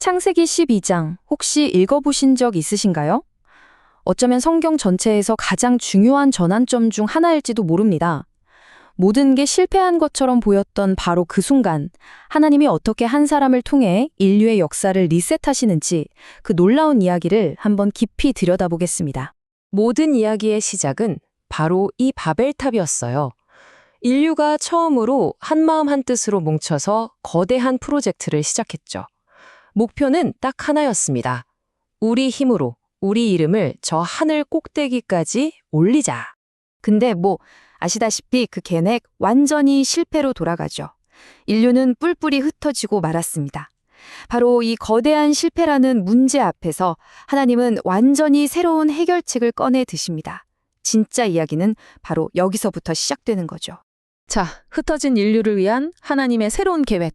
창세기 12장 혹시 읽어보신 적 있으신가요? 어쩌면 성경 전체에서 가장 중요한 전환점 중 하나일지도 모릅니다. 모든 게 실패한 것처럼 보였던 바로 그 순간, 하나님이 어떻게 한 사람을 통해 인류의 역사를 리셋하시는지 그 놀라운 이야기를 한번 깊이 들여다보겠습니다. 모든 이야기의 시작은 바로 이 바벨탑이었어요. 인류가 처음으로 한마음 한뜻으로 뭉쳐서 거대한 프로젝트를 시작했죠. 목표는 딱 하나였습니다. 우리 힘으로 우리 이름을 저 하늘 꼭대기까지 올리자. 근데 아시다시피 그 계획 완전히 실패로 돌아가죠. 인류는 뿔뿔이 흩어지고 말았습니다. 바로 이 거대한 실패라는 문제 앞에서 하나님은 완전히 새로운 해결책을 꺼내 드십니다. 진짜 이야기는 바로 여기서부터 시작되는 거죠. 자, 흩어진 인류를 위한 하나님의 새로운 계획.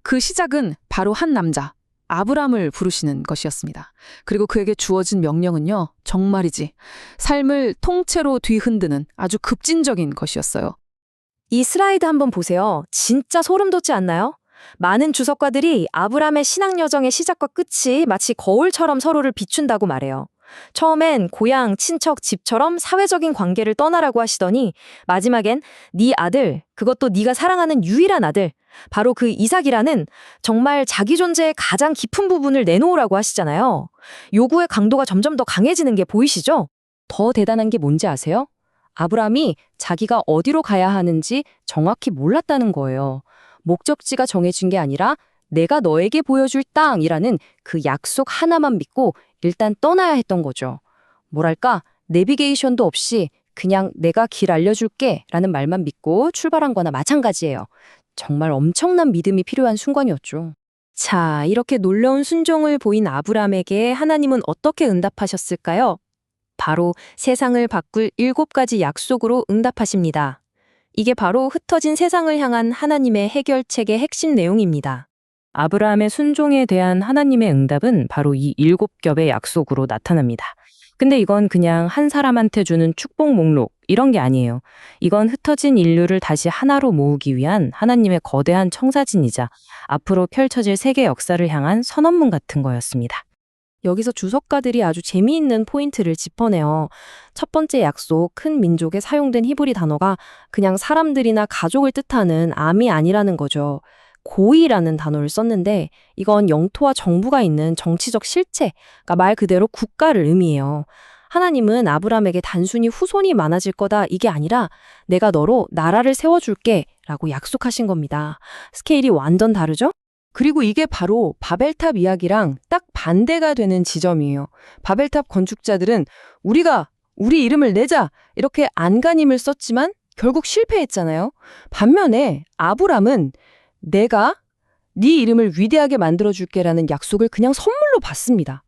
그 시작은 바로 한 남자, 아브람을 부르시는 것이었습니다. 그리고 그에게 주어진 명령은요, 정말이지 삶을 통째로 뒤흔드는 아주 급진적인 것이었어요. 이 슬라이드 한번 보세요. 진짜 소름 돋지 않나요? 많은 주석가들이 아브람의 신앙 여정의 시작과 끝이 마치 거울처럼 서로를 비춘다고 말해요. 처음엔 고향, 친척, 집처럼 사회적인 관계를 떠나라고 하시더니 마지막엔 네 아들, 그것도 네가 사랑하는 유일한 아들, 바로 그 이삭이라는 정말 자기 존재의 가장 깊은 부분을 내놓으라고 하시잖아요. 요구의 강도가 점점 더 강해지는 게 보이시죠? 더 대단한 게 뭔지 아세요? 아브람이 자기가 어디로 가야 하는지 정확히 몰랐다는 거예요. 목적지가 정해진 게 아니라 내가 너에게 보여줄 땅이라는 그 약속 하나만 믿고 일단 떠나야 했던 거죠. 뭐랄까, 내비게이션도 없이 그냥 내가 길 알려줄게 라는 말만 믿고 출발한 거나 마찬가지예요. 정말 엄청난 믿음이 필요한 순간이었죠. 자, 이렇게 놀라운 순종을 보인 아브람에게 하나님은 어떻게 응답하셨을까요? 바로 세상을 바꿀 7가지 약속으로 응답하십니다. 이게 바로 흩어진 세상을 향한 하나님의 해결책의 핵심 내용입니다. 아브라함의 순종에 대한 하나님의 응답은 바로 이 7겹의 약속으로 나타납니다. 근데 이건 그냥 한 사람한테 주는 축복 목록 이런 게 아니에요. 이건 흩어진 인류를 다시 하나로 모으기 위한 하나님의 거대한 청사진이자 앞으로 펼쳐질 세계 역사를 향한 선언문 같은 거였습니다. 여기서 주석가들이 아주 재미있는 포인트를 짚어내요. 첫 번째 약속, 큰 민족에 사용된 히브리 단어가 그냥 사람들이나 가족을 뜻하는 암이 아니라는 거죠. 고이라는 단어를 썼는데 이건 영토와 정부가 있는 정치적 실체, 그러니까 말 그대로 국가를 의미해요. 하나님은 아브람에게 단순히 후손이 많아질 거다 이게 아니라 내가 너로 나라를 세워줄게 라고 약속하신 겁니다. 스케일이 완전 다르죠? 그리고 이게 바로 바벨탑 이야기랑 딱 반대가 되는 지점이에요. 바벨탑 건축자들은 우리가 우리 이름을 내자 이렇게 안간힘을 썼지만 결국 실패했잖아요. 반면에 아브람은 내가 네 이름을 위대하게 만들어줄게라는 약속을 그냥 선물로 받습니다.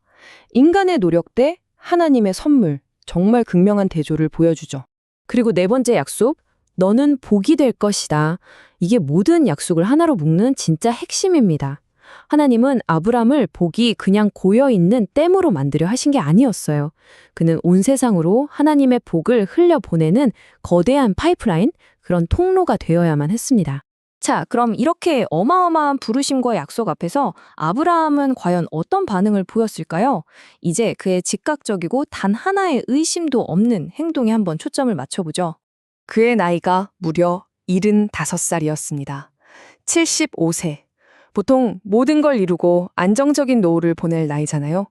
인간의 노력 대 하나님의 선물, 정말 극명한 대조를 보여주죠. 그리고 네 번째 약속, 너는 복이 될 것이다. 이게 모든 약속을 하나로 묶는 진짜 핵심입니다. 하나님은 아브람을 복이 그냥 고여있는 댐으로 만들려 하신 게 아니었어요. 그는 온 세상으로 하나님의 복을 흘려보내는 거대한 파이프라인, 그런 통로가 되어야만 했습니다. 자, 그럼 이렇게 어마어마한 부르심과 약속 앞에서 아브라함은 과연 어떤 반응을 보였을까요? 이제 그의 즉각적이고 단 하나의 의심도 없는 행동에 한번 초점을 맞춰보죠. 그의 나이가 무려 75살이었습니다. 75세. 보통 모든 걸 이루고 안정적인 노후를 보낼 나이잖아요.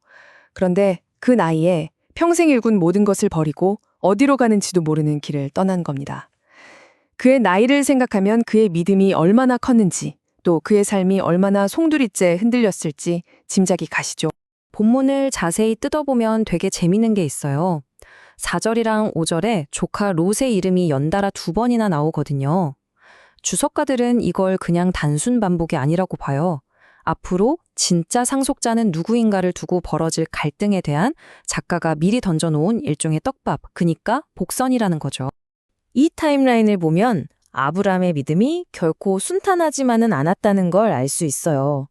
그런데 그 나이에 평생 일군 모든 것을 버리고 어디로 가는지도 모르는 길을 떠난 겁니다. 그의 나이를 생각하면 그의 믿음이 얼마나 컸는지, 또 그의 삶이 얼마나 송두리째 흔들렸을지 짐작이 가시죠. 본문을 자세히 뜯어보면 되게 재미있는 게 있어요. 4절이랑 5절에 조카 롯의 이름이 연달아 2번이나 나오거든요. 주석가들은 이걸 그냥 단순 반복이 아니라고 봐요. 앞으로 진짜 상속자는 누구인가를 두고 벌어질 갈등에 대한 작가가 미리 던져놓은 일종의 떡밥, 그니까 복선이라는 거죠. 이 타임라인을 보면 아브람의 믿음이 결코 순탄하지만은 않았다는 걸 알 수 있어요.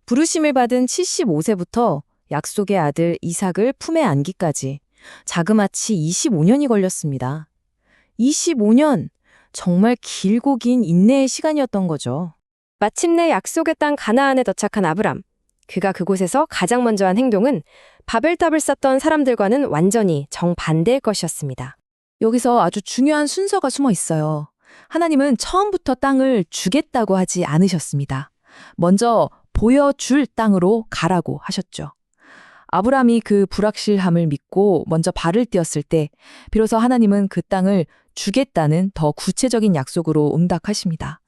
부르심을 받은 75세부터 약속의 아들 이삭을 품에 안기까지 자그마치 25년이 걸렸습니다. 25년! 정말 길고 긴 인내의 시간이었던 거죠. 마침내 약속의 땅 가나안에 도착한 아브람. 그가 그곳에서 가장 먼저 한 행동은 바벨탑을 쌓던 사람들과는 완전히 정반대의 것이었습니다. 여기서 아주 중요한 순서가 숨어 있어요. 하나님은 처음부터 땅을 주겠다고 하지 않으셨습니다. 먼저 보여줄 땅으로 가라고 하셨죠. 아브라함이 그 불확실함을 믿고 먼저 발을 띄었을 때 비로소 하나님은 그 땅을 주겠다는 더 구체적인 약속으로 응답하십니다.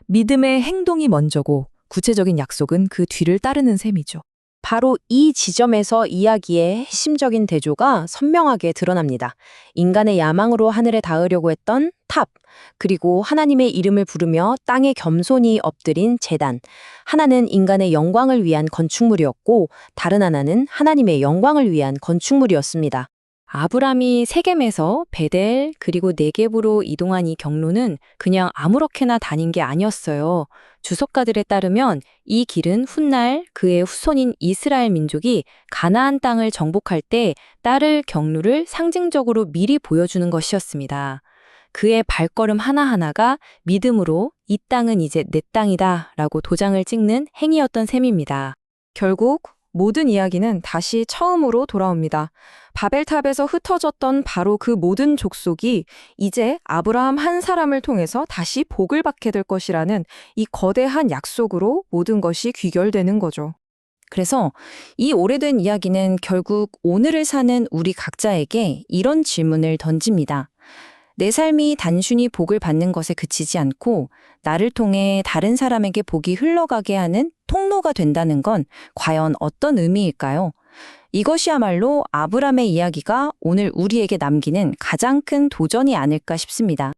믿음의 행동이 먼저고 구체적인 약속은 그 뒤를 따르는 셈이죠. 바로 이 지점에서 이야기의 핵심적인 대조가 선명하게 드러납니다. 인간의 야망으로 하늘에 닿으려고 했던 탑, 그리고 하나님의 이름을 부르며 땅에 겸손히 엎드린 제단. 하나는 인간의 영광을 위한 건축물이었고 다른 하나는 하나님의 영광을 위한 건축물이었습니다. 아브람이 세겜에서 베델 그리고 네겝으로 이동한 이 경로는 그냥 아무렇게나 다닌 게 아니었어요. 주석가들에 따르면 이 길은 훗날 그의 후손인 이스라엘 민족이 가나안 땅을 정복할 때 따를 경로를 상징적으로 미리 보여주는 것이었습니다. 그의 발걸음 하나하나가 믿음으로 이 땅은 이제 내 땅이다 라고 도장을 찍는 행위였던 셈입니다. 결국 모든 이야기는 다시 처음으로 돌아옵니다. 바벨탑에서 흩어졌던 바로 그 모든 족속이 이제 아브라함 한 사람을 통해서 다시 복을 받게 될 것이라는 이 거대한 약속으로 모든 것이 귀결되는 거죠. 그래서 이 오래된 이야기는 결국 오늘을 사는 우리 각자에게 이런 질문을 던집니다. 내 삶이 단순히 복을 받는 것에 그치지 않고 나를 통해 다른 사람에게 복이 흘러가게 하는 통로가 된다는 건 과연 어떤 의미일까요? 이것이야말로 아브람의 이야기가 오늘 우리에게 남기는 가장 큰 도전이 아닐까 싶습니다.